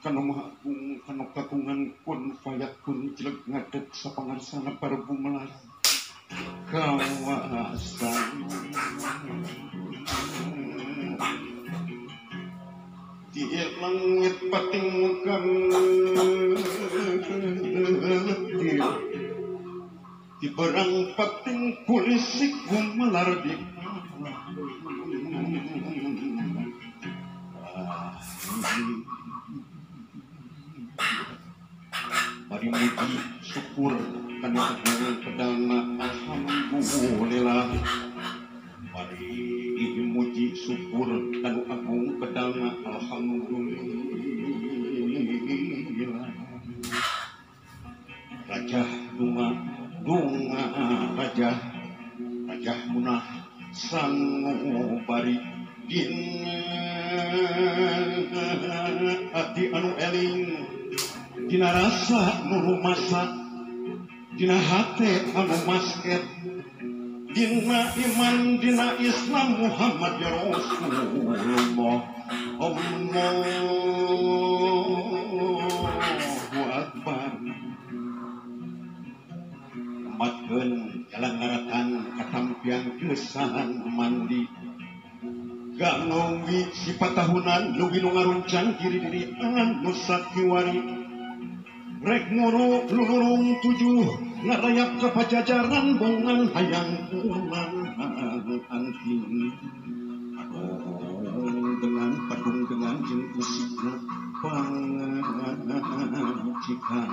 kana maha agung kana kagungan kun fayakun jelek ngadeg sapangarsana parbu melar kawasan di langit pating mukan di berang pating kulisik gumelar di mari muji syukur kana pedana alhamdulillah mari muji syukur kana agung pedana alhamdulillah Rajah dunga Rajah munah sangu bari dina ati anu eling dina rasa nu rumasak dina hate anu masket dina iman dina Islam Muhammad ya Rasulullah Allahu Akbar matkeun jalan ngaratan katampian kesahan mandi ganongwi sifat tahunan nugi nu ngaruncang kiri diri anu sakiwari rek nguru lulurung tujuh ngarayap ka pajajaran bongan hayang ulang anting dengan padung dengan jeung usikna pangajikan